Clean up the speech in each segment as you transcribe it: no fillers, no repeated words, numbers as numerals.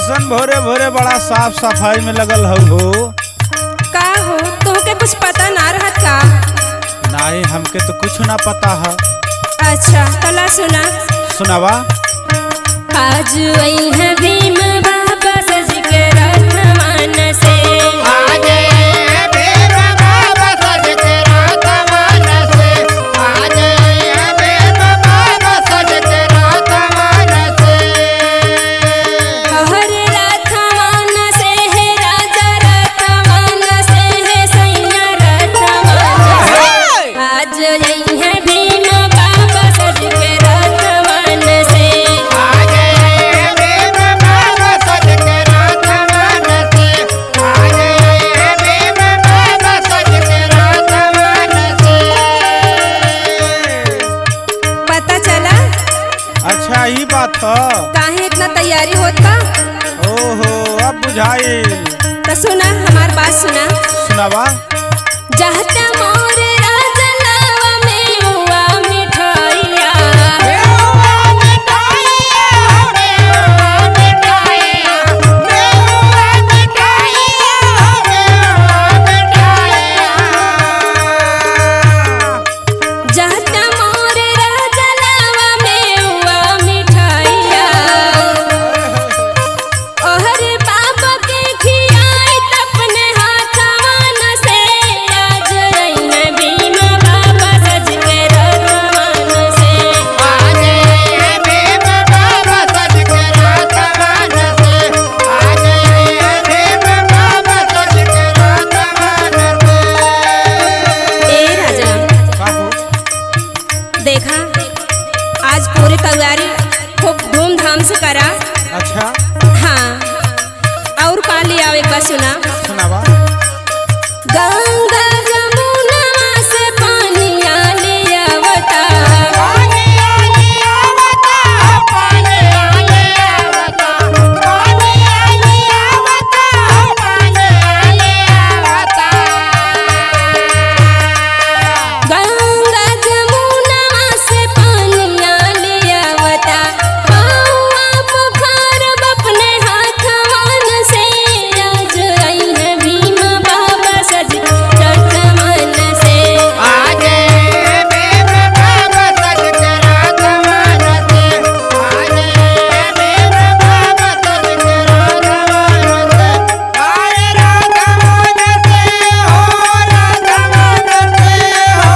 ऐसन भोरे भोरे बड़ा साफ सफाई में लगल हो। का हो तोहके कुछ पता ना रहत का? नहीं, हमके तो कुछ ना पता है। अच्छा तला सुना। सुनावा। आज वही है भीम बाबा सज के रथवान से, आज भीम बाबा सज के रथवान से, आज भीम बाबा सज के रथवान से। हर रथवान से है राजा, रथवान से है सैया रथवान से। आज यही है भीम बाबा सज के रथवान से, आज भीम बाबा सज के रथवान से, आज भीम बाबा सज के रथवान से। पता चला? अच्छा ये बात है। काहे इतना तैयारी होत का? ओहो अब बुझाइल। तो सुना हमार बात सुना। सुनावा। जहता मोर राजनावा में हुआ मिठाइया, मेवा मिठाइया, मेवा मिठाइया, मेवा मिठाइया, मेवा मिठाइया। जहता मोर राजनावा में हुआ मिठाइया। ओहर बाबा के खियाए अपने हाथवान से, आज रही है भीम बाबा सज के रथवान से। आज भीम बाबा सज के रथवान से, आज भीम बाबा सज के रथवान से। ए राजा का हो? देखा, आज पूरी तैयारी खूब धूमधाम से करा। अच्छा हाँ, और का ले आवे एक बार सुना। सुनावा। गंगा जमुना से पानिया ले आवता, पानी आले आवता, पानी आले आवता, पानी आले आवता, पानी आले आवता। गंगा जमुना से पानिया ले आवता। पौआ पुकार अपने हाथवान से, आज आई है भीम बाबा सज रथवान से। आज भीम बाबा सज के रथवान से, आज भीम बाबा सज के रथवान से। आए रथवान से हो, रथवान से हो,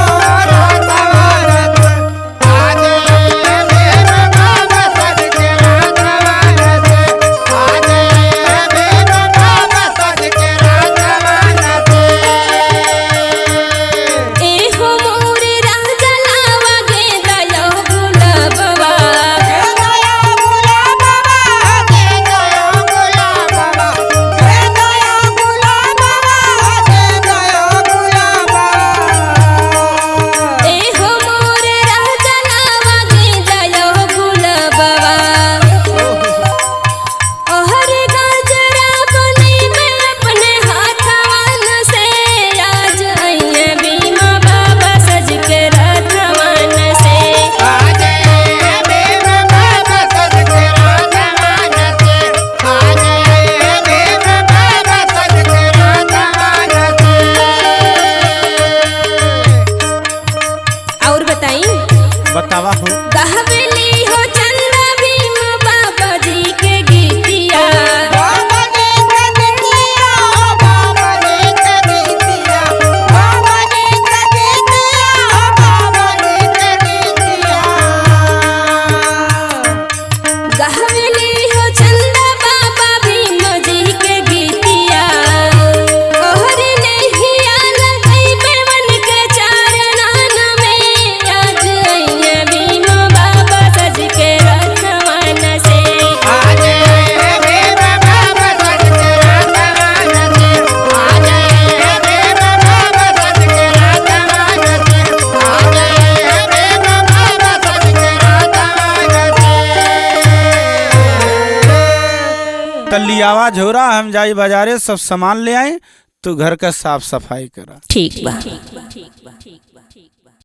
रथवान से। आज भीम बाबा सज के रथवान से, आज भीम बाबा सज के रथवान से। ए हो मोर राजा लावा गेंदा यो गुलाबवा, गेंदया गुलाबवा, गेंदया गुलाबवा, गेंदया गुलाबवा, गेंदया गुलाबवा। ए हो मोर राजा लावा गेंदा यो गुलाबवा। ओहर गजरा बनी में अपने हाथवान से, आज आई है भीम बाबा सज के रथवान से। आज भीम बाबा सज के रथवान से, आज भीम बाबा सज के रथवान से। और बताई बतावा हो। कहबली हो चंदा भीम बाबा जी के गीतिया। बाबा जी के गीतिया, बाबा जी के गीतिया, बाबा जी के गीतिया, बाबा जी के गीतिया। कहबली हो चंदा बाबा भीम जी के गीतिया। ओहर नहिया लगई बेवन के चारनान में, आज आई है भीम बाबा सज के रथवान से। आज भीम बाबा सज के रथवान से, आज भीम बाबा सज के रथवान से, आज भीम बाबा सज के रथवान से। तलियावा झोरा हम जाई बाजारे सब सामान ले आए। तू घर का साफ सफाई करा। ठीक बा।